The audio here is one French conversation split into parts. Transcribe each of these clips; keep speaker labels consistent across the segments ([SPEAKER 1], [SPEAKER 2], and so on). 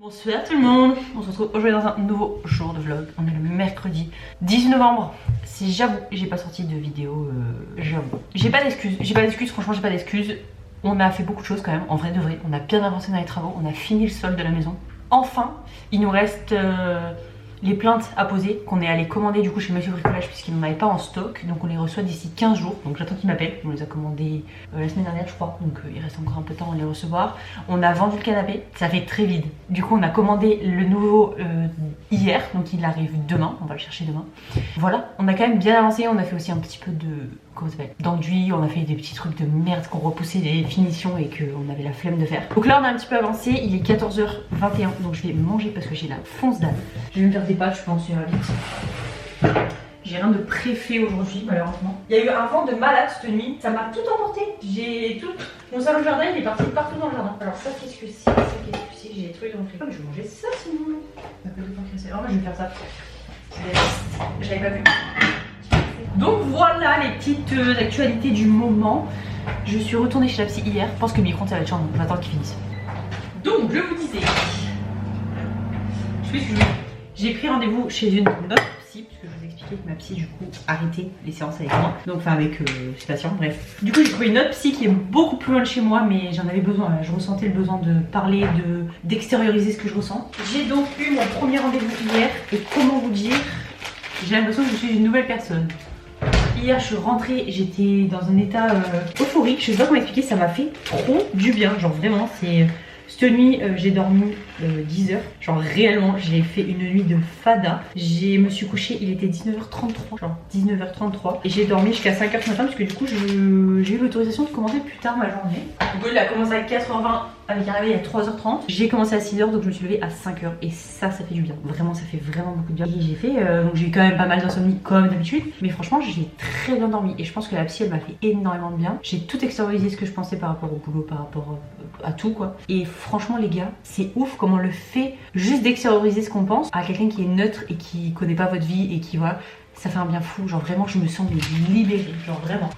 [SPEAKER 1] Bonsoir tout le monde, on se retrouve aujourd'hui dans un nouveau jour de vlog. On est le mercredi 18 novembre. Si j'avoue, j'ai pas sorti de vidéo, j'avoue. J'ai pas d'excuses, franchement j'ai pas d'excuses. On a fait beaucoup de choses quand même, en vrai de vrai. On a bien avancé dans les travaux, on a fini le sol de la maison. Enfin, il nous reste les plaintes à poser qu'on est allé commander du coup chez Monsieur Bricolage puisqu'il n'en avait pas en stock. Donc on les reçoit d'ici 15 jours, donc j'attends qu'il m'appelle. On les a commandés la semaine dernière je crois, donc il reste encore un peu de temps à les recevoir. On a vendu le canapé, ça fait très vide. Du coup on a commandé le nouveau hier, donc il arrive demain, on va le chercher demain. Voilà, on a quand même bien avancé, on a fait aussi un petit peu de... comment ça s'appelle, d'enduit, on a fait des petits trucs de merde qu'on repoussait les finitions et qu'on avait la flemme de faire. Donc là on a un petit peu avancé, il est 14h21, donc je vais manger parce que j'ai la fonce dalle. Je vais me faire des pâtes, je pense, vite. J'ai rien de préfet aujourd'hui malheureusement. Il y a eu un vent de malade cette nuit, ça m'a tout emporté. J'ai tout... Mon salon de jardin il est parti partout dans le jardin. Alors ça qu'est-ce que c'est, ça qu'est-ce que c'est, j'ai des trucs dans le frigo. Mais je vais manger ça sinon. Ça peut tout encaisser. Alors moi je vais faire ça. J'avais pas vu. Donc voilà les petites actualités du moment. Je suis retournée chez la psy hier. Je pense que le micro ça va être chiant, donc j'attends qu'il finisse. Donc je vous disais, j'ai pris rendez-vous chez une autre psy, puisque je vous expliquais que ma psy du coup arrêtait les séances avec moi. Donc enfin avec ses patients, bref. Du coup j'ai trouvé une autre psy qui est beaucoup plus loin de chez moi, mais j'en avais besoin. Je ressentais le besoin de parler, d'extérioriser ce que je ressens. J'ai donc eu mon premier rendez-vous hier, et comment vous dire, j'ai l'impression que je suis une nouvelle personne. Hier je suis rentrée, j'étais dans un état euphorique, je sais pas comment expliquer, ça m'a fait trop du bien, genre vraiment c'est... Cette nuit j'ai dormi 10 heures, genre réellement j'ai fait une nuit de fada. Je me suis couchée, il était 19h33, genre 19h33 et j'ai dormi jusqu'à 5h ce matin parce que du coup j'ai eu l'autorisation de commencer plus tard ma journée. Donc il a commencé à 4h20 avec un réveil à 3h30. J'ai commencé à 6h donc je me suis levée à 5h et ça fait du bien, vraiment ça fait vraiment beaucoup de bien. Et j'ai fait, donc j'ai eu quand même pas mal d'insomnie comme d'habitude, mais franchement j'ai très bien dormi et je pense que la psy elle m'a fait énormément de bien. J'ai tout extériorisé ce que je pensais par rapport au boulot, par rapport à tout quoi. Et franchement les gars, c'est ouf comment le fait juste d'extérioriser ce qu'on pense à quelqu'un qui est neutre et qui connaît pas votre vie et qui voilà, ça fait un bien fou. Genre vraiment je me sens libérée, genre vraiment.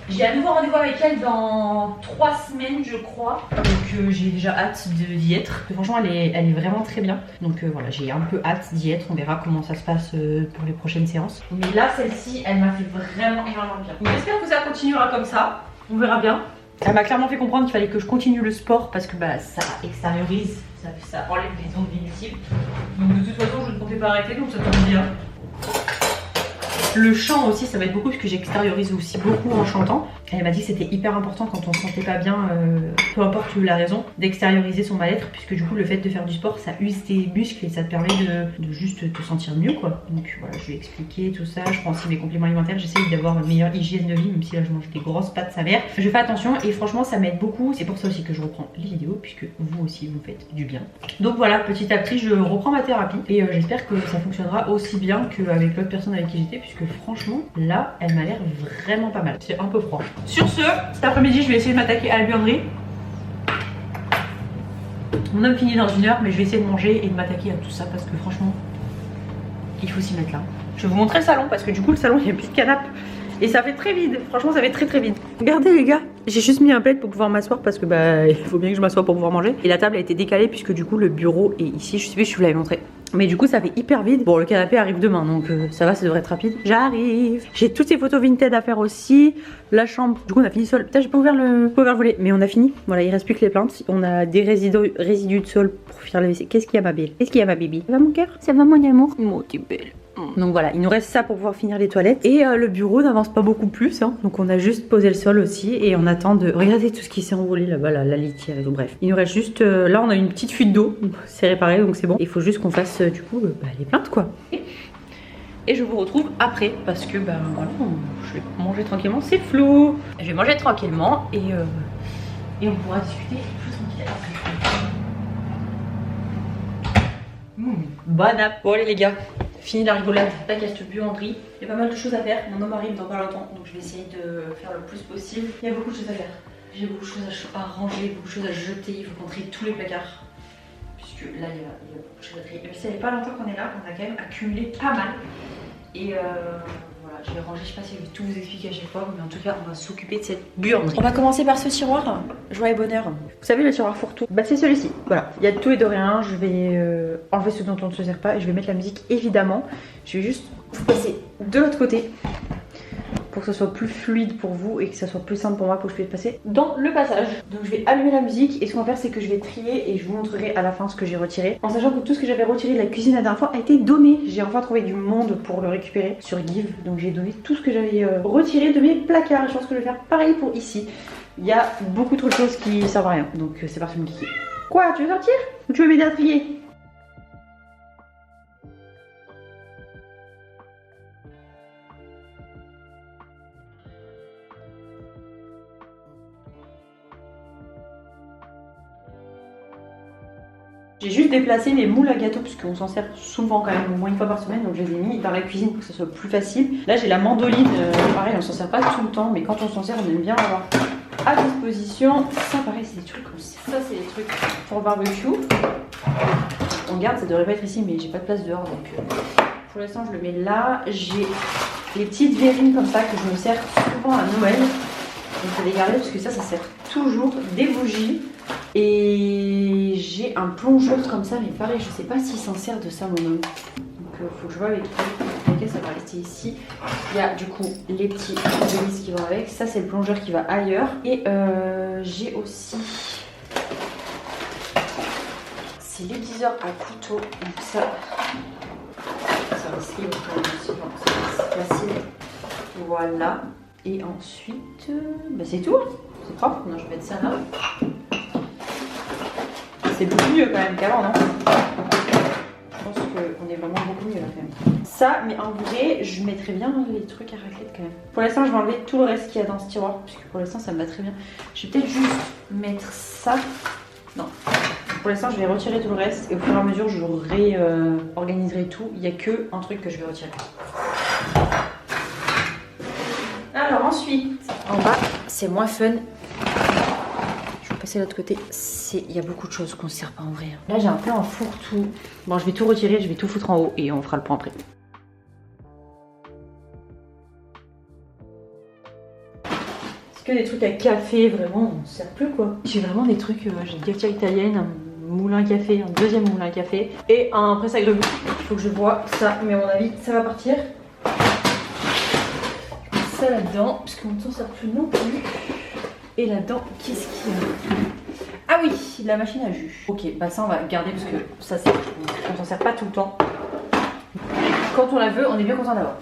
[SPEAKER 1] J'ai à nouveau rendez-vous avec elle dans 3 semaines je crois. Donc j'ai déjà hâte d'y être. Franchement elle est vraiment très bien. Donc voilà, j'ai un peu hâte d'y être. On verra comment ça se passe pour les prochaines séances. Mais là celle-ci elle m'a fait vraiment énormément bien. Donc j'espère que ça continuera comme ça. On verra bien. Elle m'a clairement fait comprendre qu'il fallait que je continue le sport parce que bah, ça extériorise, ça enlève les ondes inutiles. Donc de toute façon je ne comptais pas arrêter donc ça tombe bien. Le chant aussi ça va être beaucoup parce que j'extériorise aussi beaucoup en chantant. Elle m'a dit que c'était hyper important quand on se sentait pas bien, peu importe la raison, d'extérioriser son mal-être puisque du coup le fait de faire du sport ça use tes muscles et ça te permet de juste te sentir mieux quoi. Donc voilà, je lui ai expliqué tout ça, je prends aussi mes compléments alimentaires, j'essaye d'avoir une meilleure hygiène de vie même si là je mange des grosses pâtes sa mère. Je fais attention et franchement ça m'aide beaucoup, c'est pour ça aussi que je reprends les vidéos puisque vous aussi vous faites du bien. Donc voilà, petit à petit je reprends ma thérapie et j'espère que ça fonctionnera aussi bien qu'avec l'autre personne avec qui j'étais puisque franchement là elle m'a l'air vraiment pas mal. C'est un peu froid. Sur ce, cet après-midi, je vais essayer de m'attaquer à la buanderie. Mon homme finit dans 1 heure, mais je vais essayer de manger et de m'attaquer à tout ça parce que franchement, il faut s'y mettre là. Je vais vous montrer le salon parce que du coup, le salon, il n'y a plus de canapé. Et ça fait très vide, franchement ça fait très vide. Regardez les gars, j'ai juste mis un plaid pour pouvoir m'asseoir parce que bah il faut bien que je m'assoie pour pouvoir manger. Et la table a été décalée puisque du coup le bureau est ici, je sais plus si je vous l'avais montré. Mais du coup ça fait hyper vide. Bon le canapé arrive demain donc ça va, ça devrait être rapide. J'arrive. J'ai toutes ces photos vintage à faire aussi. La chambre, du coup on a fini le sol. Putain j'ai pas ouvert le volet, mais on a fini. Voilà, il reste plus que les plantes. On a des résidus de sol pour faire la WC. Qu'est-ce qu'il y a ma belle? Qu'est-ce qu'il y a ma bébé? Ça va mon cœur? Ça va mon amour? Mon petit belle. Donc voilà, il nous reste ça pour pouvoir finir les toilettes. Et le bureau n'avance pas beaucoup plus hein. Donc on a juste posé le sol aussi et on attend de... Regardez tout ce qui s'est envolé là-bas, la litière et tout, bref. Il nous reste juste... là on a une petite fuite d'eau, c'est réparé donc c'est bon. Il faut juste qu'on fasse du coup les plaintes quoi. Et je vous retrouve après parce que bah voilà, je vais manger tranquillement, c'est flou. Je vais manger tranquillement et on pourra discuter plus tranquille après. Bon app. Bon allez les gars. Fini la rigolade, tac à cette buanderie. Il y a pas mal de choses à faire, mon homme arrive dans pas longtemps donc je vais essayer de faire le plus possible. Il y a beaucoup de choses à faire, j'ai beaucoup de choses à ranger, beaucoup de choses à jeter, il faut qu'on trie tous les placards. Puisque là il y a beaucoup de choses à trier. Même si ça fait pas longtemps qu'on est là, on a quand même accumulé pas mal. Et voilà, je vais ranger, je sais pas si je vais tout vous expliquer à chaque fois, mais en tout cas on va s'occuper de cette buanderie. On va commencer par ce tiroir, joie et bonheur. Vous savez le tiroir fourre-tout, bah c'est celui-ci, voilà. Il y a de tout et de rien, je vais enlever ce dont on ne se sert pas et je vais mettre la musique évidemment. Je vais juste vous passer de l'autre côté pour que ce soit plus fluide pour vous et que ça soit plus simple pour moi pour que je puisse passer dans le passage. Donc je vais allumer la musique et ce qu'on va faire c'est que je vais trier et je vous montrerai à la fin ce que j'ai retiré. En sachant que tout ce que j'avais retiré de la cuisine la dernière fois a été donné. J'ai enfin trouvé du monde pour le récupérer sur Give. Donc j'ai donné tout ce que j'avais retiré de mes placards. Je pense que je vais faire pareil pour ici. Il y a beaucoup trop de choses qui servent à rien. Donc c'est parti mon kiki. Quoi, tu veux sortir ou tu veux m'aider à trier? J'ai juste déplacé mes moules à gâteau parce qu'on s'en sert souvent quand même au moins une fois par semaine, donc je les ai mis dans la cuisine pour que ce soit plus facile. Là j'ai la mandoline, pareil on s'en sert pas tout le temps, mais quand on s'en sert on aime bien l'avoir à disposition. Ça pareil c'est des trucs comme ça, c'est des trucs pour barbecue. On garde, ça devrait pas être ici mais j'ai pas de place dehors donc pour l'instant je le mets là. J'ai les petites verrines comme ça que je me sers souvent à Noël, donc je vais les garder parce que ça sert toujours. Des bougies. Et j'ai un plongeur comme ça, mais pareil, je sais pas s'il s'en sert de ça mon homme. Donc faut que je vois avec lui. Ok, ça va rester ici. Il y a du coup les petits hélices qui vont avec. Ça c'est le plongeur qui va ailleurs. Et j'ai aussi c'est l'aiguiseur à couteau. Donc ça va se libre quand même aussi. C'est facile. Voilà. Et ensuite, bah c'est tout. C'est propre. Non, je vais mettre ça là. C'est beaucoup mieux quand même qu'avant, non? Je pense qu'on est vraiment beaucoup mieux là quand même. Ça, mais en vrai, je mettrais bien les trucs à raclette quand même. Pour l'instant, je vais enlever tout le reste qu'il y a dans ce tiroir, puisque pour l'instant, ça me va très bien. Je vais peut-être juste mettre ça. Non. Pour l'instant, je vais retirer tout le reste et au fur et à mesure, je réorganiserai tout. Il n'y a que un truc que je vais retirer. Alors ensuite, en bas, c'est moins fun. Passer de l'autre côté, il y a beaucoup de choses qu'on ne sert pas en vrai. Là j'ai un peu un fourre-tout. Bon, je vais tout retirer, je vais tout foutre en haut et on fera le point après. C'est que des trucs à café, vraiment, on ne sert plus quoi. J'ai vraiment des trucs, j'ai une cafetière italienne, un moulin à café, un deuxième moulin à café et un presse à grumeaux. Il faut que je vois ça, mais à mon avis ça va partir. Je mets ça là-dedans, parce qu'on ne s'en sert plus non plus. Et là-dedans, qu'est-ce qu'il y a? Ah oui, la machine à jus. Ok, bah ça on va garder parce que ça c'est... On s'en sert pas tout le temps. Quand on la veut, on est bien content d'avoir.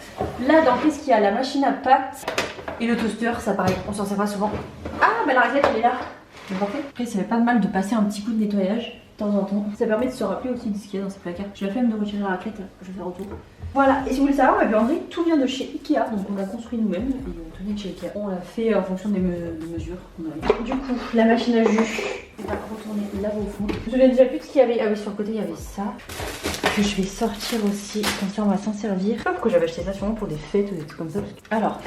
[SPEAKER 1] Là-dedans, qu'est-ce qu'il y a? La machine à pâtes et le toaster, ça pareil, on s'en sert pas souvent. Ah bah la raclette elle est là. Après, ça fait pas de mal de passer un petit coup de nettoyage de temps en temps. Ça permet de se rappeler aussi de ce qu'il y a dans ces placards. J'ai la flemme de retirer la raclette, je vais faire autour. Voilà, et si vous voulez savoir, ma buanderie, tout vient de chez Ikea, donc on l'a construit nous-mêmes, et on tenait de chez Ikea. On l'a fait en fonction des mesures qu'on avait. Du coup, la machine à jus, on va retourner là au fond. Je me souviens déjà plus de ce qu'il y avait. Ah oui, sur le côté, il y avait ça, que je vais sortir aussi, comme ça on va s'en servir. Je sais pas pourquoi j'avais acheté ça, sûrement pour des fêtes ou des trucs comme ça. Alors,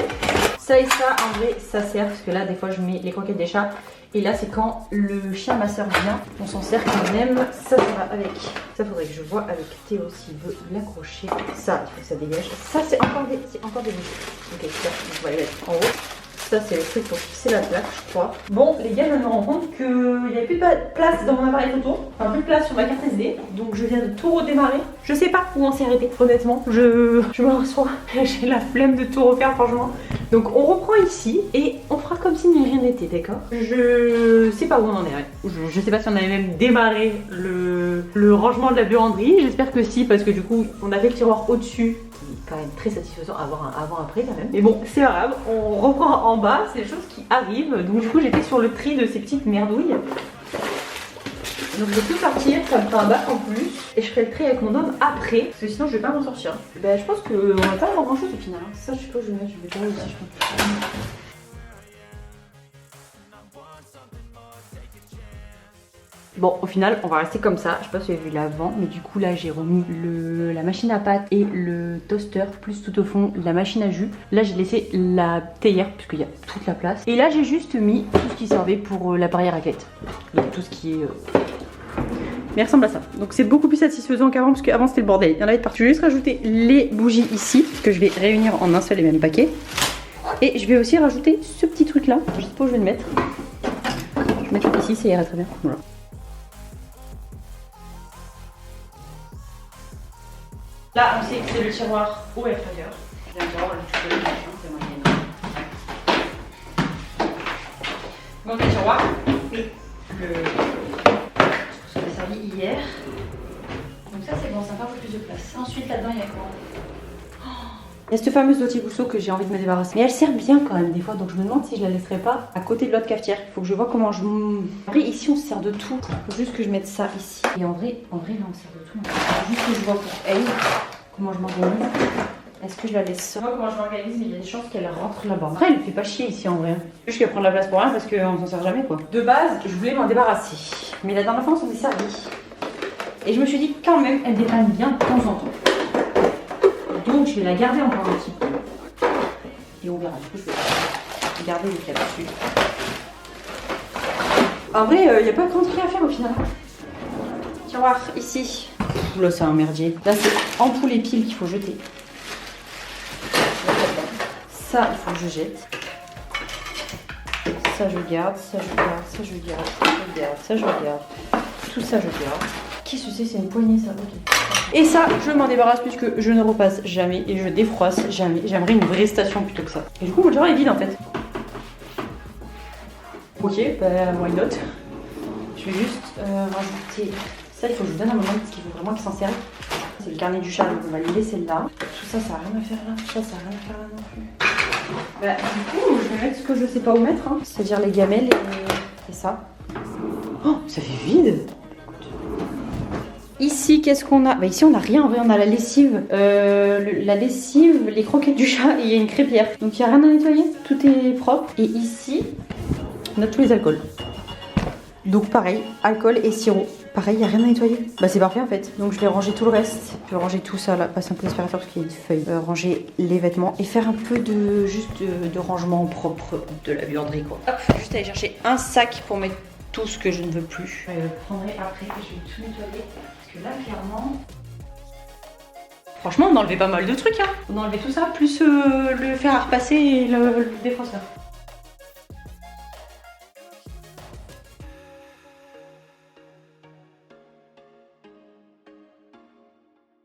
[SPEAKER 1] ça et ça, en vrai, ça sert, parce que là, des fois, je mets les croquettes des chats. Et là, c'est quand le chien ma soeur vient, on s'en sert quand même. Ça va avec. Ça, faudrait que je vois avec Théo s'il veut l'accrocher. Ça, il faut que ça dégage. Ça, c'est encore des bougies. Ok, super. On va les mettre en haut. Ça, c'est le truc pour fixer la plaque, je crois. Bon, les gars, je me rends compte qu'il n'y avait plus de place dans mon appareil photo. Enfin, plus de place sur ma carte SD. Donc, je viens de tout redémarrer. Je sais pas où on s'est arrêté, honnêtement. Je me reçois. J'ai la flemme de tout refaire, franchement. Donc, on reprend ici et on fera comme si rien n'était, d'accord? Je sais pas où on en est. Je sais pas si on avait même démarré le rangement de la buanderie. J'espère que si, parce que du coup, on avait le tiroir au-dessus. Quand même très satisfaisant à avoir un avant-après quand même. Mais bon, c'est pas grave, on reprend en bas, c'est des choses qui arrivent. Donc du coup, j'étais sur le tri de ces petites merdouilles. Donc je vais tout sortir, ça me fera un bac en plus. Et je ferai le tri avec mon homme après, parce que sinon je vais pas m'en sortir. Ben, je pense qu'on va pas avoir grand chose au final. Ça, je sais pas, je vais pas aussi, je pense. Bon, au final, on va rester comme ça. Je sais pas si vous avez vu l'avant, mais du coup, là, j'ai remis la machine à pâtes et le toaster, plus tout au fond, la machine à jus. Là, j'ai laissé la théière, puisqu'il y a toute la place. Et là, j'ai juste mis tout ce qui servait pour l'appareil à raclette. Donc, tout ce qui est...
[SPEAKER 2] mais il ressemble à ça. Donc c'est beaucoup plus satisfaisant qu'avant parce qu'avant c'était le bordel. Il y en avait de partout. Je vais juste rajouter les bougies ici que je vais réunir en un seul et même paquet. Et je vais aussi rajouter ce petit truc là. Je sais pas où je vais le mettre. Je vais le mettre ici, ça ira très bien. Voilà. Là on sait que c'est le tiroir au air fryer. J'aime bien le tuto, c'est moyen. Donc le tiroir, oui. Ce qu'on a servi hier. Donc ça c'est bon, ça fait un peu plus de place. Ensuite là-dedans il y a quoi? Il y a cette fameuse Lottie Gousso que j'ai envie de me débarrasser. Mais elle sert bien quand même des fois, donc je me demande si je la laisserai pas à côté de l'autre cafetière. Il faut que je vois comment je... En vrai ici on se sert de tout. Il faut juste que je mette ça ici. Et en vrai là on se sert de tout. Il faut juste que je vois pour elle comment je m'organise. Est-ce que je la laisse ça? Moi comment je m'organise, mais il y a des chances qu'elle rentre là-bas. Après elle me fait pas chier ici en vrai. Juste qu'elle prend de la place pour rien parce qu'on s'en sert jamais quoi. De base je voulais m'en débarrasser. Mais la dernière fois on s'en est servi. Et je me suis dit quand même elle dépanne bien de temps en temps. Donc je vais la garder encore un petit peu. Et on verra. Du coup, je vais garder le qu'il y a dessus. En vrai, il n'y a pas grand truc à faire au final. Tiroir, ici. Là, c'est un merdier. Là, c'est ampoule et piles qu'il faut jeter. Ça, il faut que je jette. Ça, je garde. Ça, je garde. Ça, je garde. Ça, je garde. Ça, je garde. Tout ça, je garde. Qu'est-ce que c'est une poignée, ça. Ok. Et ça, je m'en débarrasse puisque je ne repasse jamais et je défroisse jamais. J'aimerais une vraie station plutôt que ça. Et du coup, mon tiroir est vide en fait. Ok, bah, why not? Je vais juste rajouter ça. Il faut que je donne à maman parce qu'il faut vraiment qu'il s'en serve. C'est le carnet du chat, donc on va le laisser là. Tout ça, ça n'a rien à faire là. Ça n'a rien à faire là non plus. Bah, du coup, je vais mettre ce que je sais pas où mettre. Hein. C'est-à-dire les gamelles et ça. Oh, ça fait vide! Ici, qu'est-ce qu'on a? Bah ici, on n'a rien. En vrai, on a la lessive, les croquettes du chat et il y a une crêpière. Donc, il n'y a rien à nettoyer. Tout est propre. Et ici, on a tous les alcools. Donc, pareil, alcool et sirop. Pareil, il n'y a rien à nettoyer. Bah, c'est parfait en fait. Donc, je vais ranger tout le reste. Je vais ranger tout ça là. Passer un peu l'aspirateur parce qu'il y a une feuille. Ranger les vêtements et faire un peu de rangement propre de la buanderie quoi. Hop, juste aller chercher un sac pour mettre tout ce que je ne veux plus. Je le prendrai après et je vais tout nettoyer. Parce que là, clairement... Franchement, on a enlevé pas mal de trucs. Hein. On a enlevé tout ça, plus le fer à repasser et le défrosseur.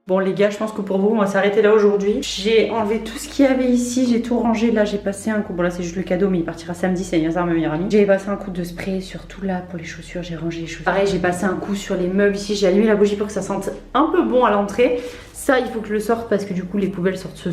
[SPEAKER 2] Bon les gars, je pense que pour vous, on va s'arrêter là aujourd'hui. J'ai enlevé tout ce qu'il y avait ici, j'ai tout rangé. Là, j'ai passé un coup, bon là c'est juste le cadeau, mais il partira samedi, c'est l'anniversaire de ma meilleure amie. J'ai passé un coup de spray sur tout là pour les chaussures, j'ai rangé les chaussures. Pareil, j'ai passé un coup sur les meubles ici, j'ai allumé la bougie pour que ça sente un peu bon à l'entrée. Ça, il faut que je le sorte parce que du coup, les poubelles sortent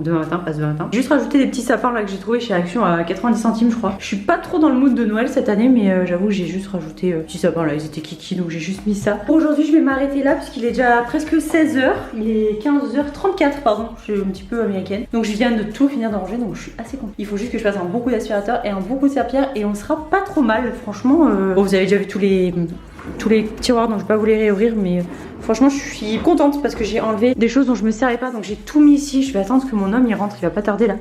[SPEAKER 2] demain matin, passe demain matin. J'ai juste rajouté des petits sapins là que j'ai trouvé chez Action à 90 centimes, je crois. Je suis pas trop dans le mood de Noël cette année, mais j'avoue, j'ai juste rajouté petits sapins là, ils étaient kiki, donc j'ai juste mis ça. Aujourd'hui, je vais m'arrêter là puisqu'il est déjà presque 16h. Il est 15h34, pardon. Je suis un petit peu américaine. Donc, je viens de tout finir de ranger, donc je suis assez contente. Il faut juste que je fasse un bon coup d'aspirateur et un bon coup de serpillère et on sera pas trop mal, franchement. Bon, vous avez déjà vu tous les tiroirs, donc je vais pas vous les réouvrir, mais franchement je suis contente parce que j'ai enlevé des choses dont je me servais pas, donc j'ai tout mis ici. Je vais attendre que mon homme il rentre, il va pas tarder là.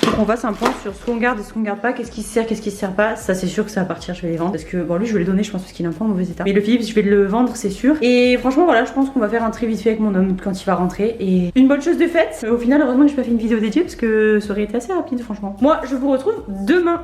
[SPEAKER 2] Donc on fasse un point sur ce qu'on garde et ce qu'on garde pas, qu'est-ce qui se sert, qu'est-ce qui se sert pas. Ça c'est sûr que ça va partir, je vais les vendre parce que bon lui je vais le donner je pense parce qu'il est un peu en mauvais état. Mais le Philips je vais le vendre c'est sûr. Et franchement voilà, je pense qu'on va faire un tri vite fait avec mon homme quand il va rentrer et une bonne chose de faite. Au final heureusement que j'ai pas fait une vidéo dédiée parce que ça aurait été assez rapide franchement. Moi je vous retrouve demain.